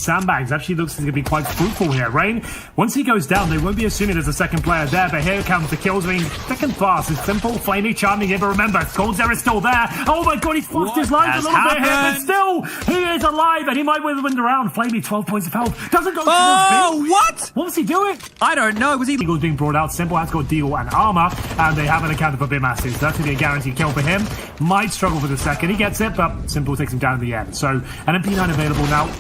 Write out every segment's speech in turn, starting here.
sandbags. Actually looks to be quite fruitful here. Rain, once he goes down, they won't be assuming there's a second player there, but here comes the kills. I mean, second pass is simple, Flamey charming in, but remember, coldzera is still there. Oh my god, he's fucked his life a little bit here, but still, he is alive, and he might win the wind around. Flamey, 12 points of health, doesn't go towards me. What? What was he doing? I don't know. Was he... Eagle's being brought out. Simple has got deal and armor, and they haven't accounted for Bimasses. So that's going to be a guaranteed kill for him. Might struggle for the second. He gets it, but Simple takes him down in the end. So an MP9 available now.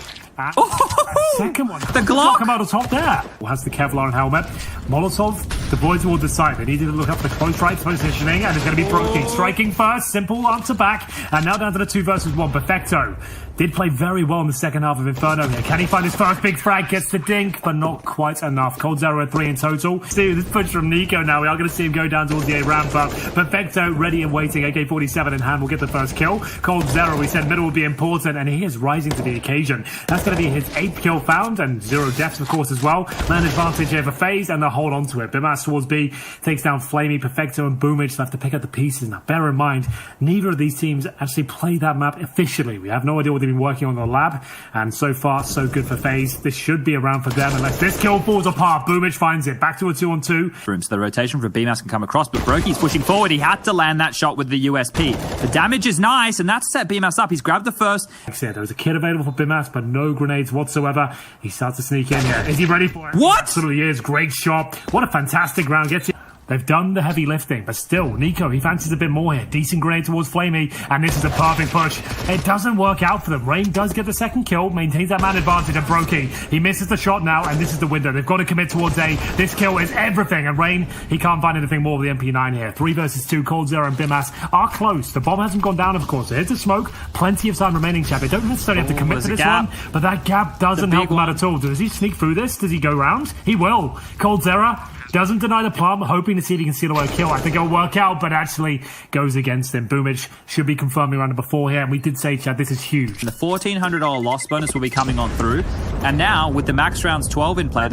Second one. The Glock. Come out of top there. Has the Kevlar helmet. Molotov deployed towards the side. They needed to look up the close right positioning, and it's going to be Brokey striking first. Simple answer back, and now down to the 2 versus 1. Perfecto did play very well in the second half of Inferno here. Can he find his first big frag? Gets the dink, but not quite enough. coldzera at 3 in total. See this push from Nico now. We are going to see him go down towards the A ramp up. Perfecto ready and waiting. AK-47 in hand will get the first kill. coldzera, we said middle will be important, and he is rising to the occasion. That's going to be his 8th kill found, and 0 deaths, of course, as well. Land advantage here for FaZe, and they'll hold on to it. Bimas towards B takes down Flamey, Perfecto, and Boomage. They'll have to pick up the pieces. Now, bear in mind, neither of these teams actually play that map officially. We have no idea what they've been working on in the lab, and so far, so good for FaZe. This should be a round for them, unless this kill falls apart. Boomage finds it. Back to a 2-on-2. Room, so the rotation for BMAS can come across, but Brokey's pushing forward. He had to land that shot with the USP. The damage is nice, and that's set BMAS up. He's grabbed the first. Like I said, there was a kit available for Bimas, but no grenades whatsoever. He starts to sneak in here. Is he ready for it? What? Absolutely is. Great shot. What a fantastic round. Gets you. They've done the heavy lifting, but still, Nico, he fancies a bit more here. Decent grenade towards Flamey, and this is a perfect push. It doesn't work out for them. Rain does get the second kill, maintains that man advantage, and Brokey, he misses the shot now, and this is the window. They've got to commit towards A. This kill is everything, and Rain, he can't find anything more with the MP9 here. 3 versus 2, coldzera and Bimas are close. The bomb hasn't gone down, of course. So here's the smoke. Plenty of time remaining, chat. They don't necessarily have to commit to this one, but that gap doesn't help him out at all. Does he sneak through this? Does he go round? He will. coldzera doesn't deny the plum, hoping to see if he can steal away a kill. I think it'll work out, but actually goes against him. Boomage should be confirming round number 4 here, and we did say, Chad, this is huge. The $1,400 loss bonus will be coming on through, and now with the max rounds 12 in play,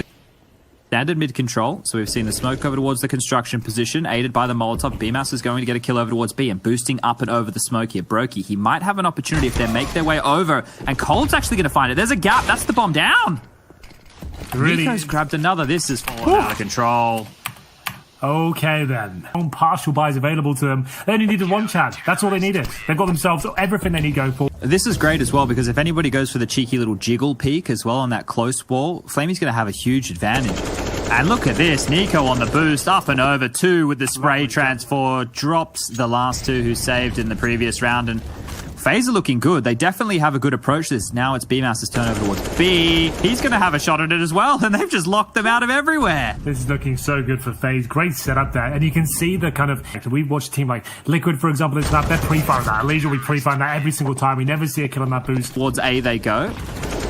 standard mid control, so we've seen the smoke over towards the construction position, aided by the Molotov. BMAS is going to get a kill over towards B and boosting up and over the smoke here. Brokey, he might have an opportunity if they make their way over, and Cold's actually going to find it. There's a gap. That's the bomb down. Really? Nico's grabbed another. This is falling out of control. Okay then. Partial buys available to them. They only needed 1, Chad. That's all they needed. They've got themselves everything they need going for. This is great as well, because if anybody goes for the cheeky little jiggle peek as well on that close wall, Flamey's going to have a huge advantage. And look at this. Nico on the boost, up and over 2 with the spray transfer. Drops the last 2 who saved in the previous round, and FaZe are looking good. They definitely have a good approach to this. Now it's BMAS's turn over towards B. He's going to have a shot at it as well, and they've just locked them out of everywhere. This is looking so good for FaZe. Great setup there, and you can see the kind of... We've watched a team like Liquid, for example, this map. They're pre-firing that. Leisure, we pre-fire that every single time. We never see a kill on that boost. Towards A they go.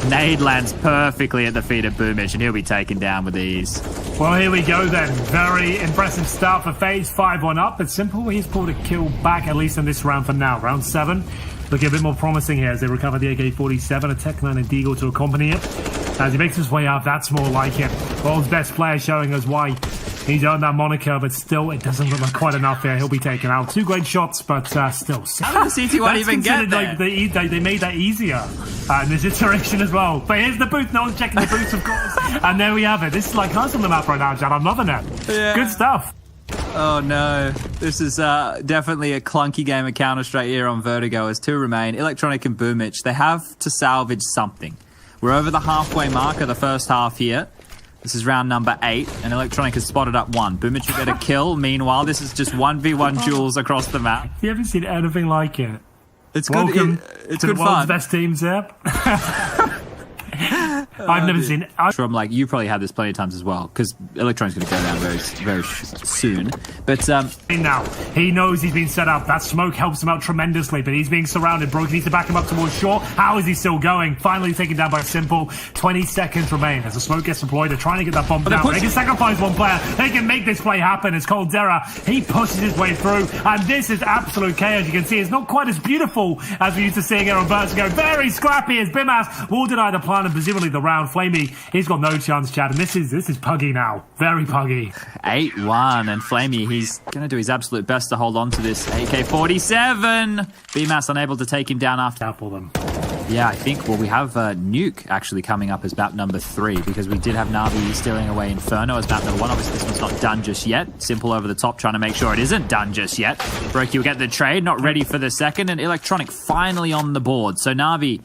Nade lands perfectly at the feet of Boomage, and he'll be taken down with ease. Well, here we go then. Very impressive start for FaZe. 5-1 up, but Simple, he's pulled a kill back, at least in this round for now. Round 7. Looking a bit more promising here as they recover the AK-47, a Tech9 and Deagle to accompany it. As he makes his way up, that's more like it. World's best player showing us why he's earned that moniker, but still, it doesn't look like quite enough here. He'll be taken out. 2 great shots, but still. How did the CT1 even get there? Like, they made that easier in this iteration as well. But here's the boost. No one's checking the boost, of course. And there we have it. This is like us on the map right now, Jan. I'm loving it. Yeah. Good stuff. Oh no, this is definitely a clunky game of Counter-Strike here on Vertigo as 2 remain. Electronic and Boomage, they have to salvage something. We're over the halfway mark of the first half here. This is round number 8, and Electronic has spotted up 1. Boomage will get a kill. Meanwhile, this is just 1v1 duels across the map. You haven't seen anything like it. It's Welcome good. It's to good the world's fun. best teams there. I've never seen it. From like, you probably had this plenty of times as well, because Electronic's going to go down very soon. But now he knows he's been set up. That smoke helps him out tremendously, but he's being surrounded. Broken needs to back him up towards shore. How is he still going? Finally taken down by Simple. 20 seconds remain as the smoke gets deployed. They're trying to get that bomb down. They can sacrifice 1 player. They can make this play happen. It's coldzera. He pushes his way through, and this is absolute chaos. You can see it's not quite as beautiful as we used to seeing it on Vertigo. Very scrappy as Bimas will deny the plan, and presumably the round. Flamey, he's got no chance, Chad. And this is puggy now. Very puggy. 8-1, and Flamey, he's going to do his absolute best to hold on to this AK-47. BMAS unable to take him down after. For them. Yeah, I think, well, we have Nuke actually coming up as map number 3, because we did have NaVi stealing away Inferno as map number 1. Obviously, this one's not done just yet. Simple over the top, trying to make sure it isn't done just yet. Vertigo will get the trade, not ready for the second, and Electronic finally on the board. So NaVi,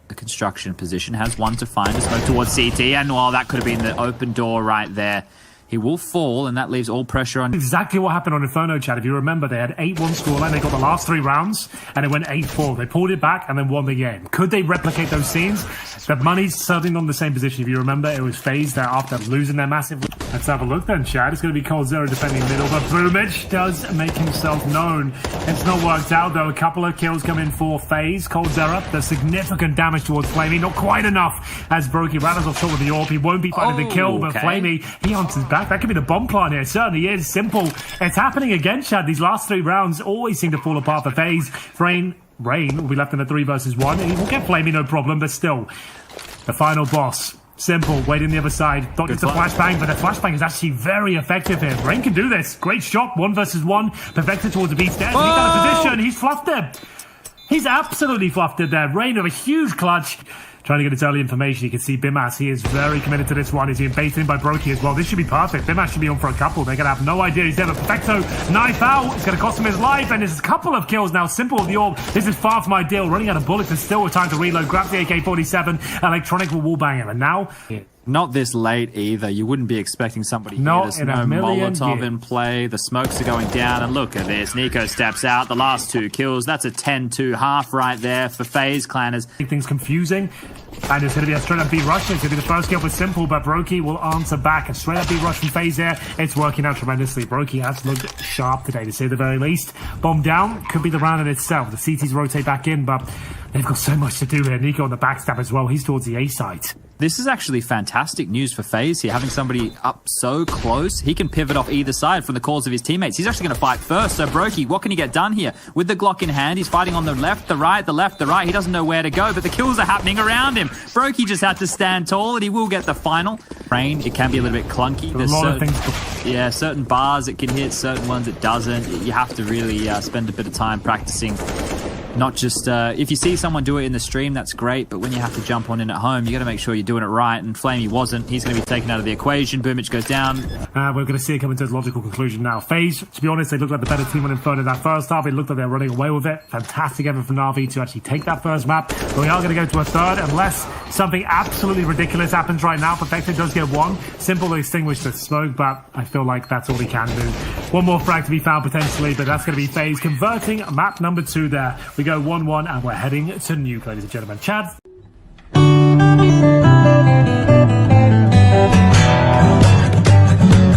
the construction position, has one to find a smoke towards CT, and while that could have been the open door right there, he will fall, and that leaves all pressure on. Exactly what happened on Inferno, Chad. If you remember, they had 8-1 scoreline. They got the last 3 rounds, and it went 8-4. They pulled it back and then won the game. Could they replicate those scenes? The money's certainly not in the same position. If you remember, it was FaZe that after losing their massive. Let's have a look then, Chad. It's going to be coldzera defending middle, but Boomich does make himself known. It's not worked out, though. A couple of kills come in for FaZe. coldzera, the significant damage towards Flamey. Not quite enough as Brokey rattles off shot with the AWP. He won't be finding the kill, but Flamey, he answers back. That could be the bomb plant here. It certainly is. Simple. It's happening again, Chad. These last 3 rounds always seem to fall apart for FaZe. Rain will be left in a 3 versus 1. He will get Flamey, no problem, but still. The final boss. Simple, waiting the other side. Thought it's a flashbang, but the flashbang is actually very effective here. Rain can do this. Great shot, 1 versus 1. Perfected towards the beat stairs. He's got a position. He's fluffed it. He's absolutely fluffed it there. Rain with a huge clutch. Trying to get his early information. You can see BMAS. He is very committed to this one. He's being baited in by Brokey as well. This should be perfect. BMAS should be on for a couple. They're going to have no idea he's there. But Perfecto, knife out. It's going to cost him his life. And there's a couple of kills now. Simple with the orb. This is far from ideal. Running out of bullets. There's still time to reload. Grabs the AK-47. Electronic will wallbang him. And now... Not this late either. You wouldn't be expecting somebody here. There's no Molotov in play. The smokes are going down. And look at this. Nico steps out. The last 2 kills. That's a 10-2 half right there for FaZe Clanners. Things confusing. And it's going to be a straight-up B rush. It's going to be the first kill for Simple, but Brokey will answer back. A straight-up B rush from FaZe there. It's working out tremendously. Brokey has looked sharp today, to say the very least. Bomb down. Could be the round in itself. The CTs rotate back in, but they've got so much to do here. Nico on the backstab as well. He's towards the A site. This is actually fantastic news for FaZe here, having somebody up so close. He can pivot off either side from the calls of his teammates. He's actually going to fight first. So Brokey, what can he get done here? With the Glock in hand, he's fighting on the left, the right, the left, the right. He doesn't know where to go, but the kills are happening around him. Brokey just had to stand tall, and he will get the final. Rain, it can be a little bit clunky. There's a lot of things. Yeah, certain bars it can hit, certain ones it doesn't. You have to really spend a bit of time practicing. Not just, if you see someone do it in the stream, that's great, but when you have to jump on in at home, you got to make sure you're doing it right, and Flamey wasn't. He's going to be taken out of the equation. Boomich goes down. We're going to see it come into its logical conclusion now. FaZe, to be honest, they looked like the better team on Inferno in that first half. It looked like they were running away with it. Fantastic effort from NaVi to actually take that first map. But we are going to go to a third, unless something absolutely ridiculous happens right now. Perfected does get 1. Simple to extinguish the smoke, but I feel like that's all he can do. One more frag to be found potentially, but that's going to be FaZe converting map number 2 there. We go 1-1, and we're heading to Nuke, ladies and gentlemen. Chad?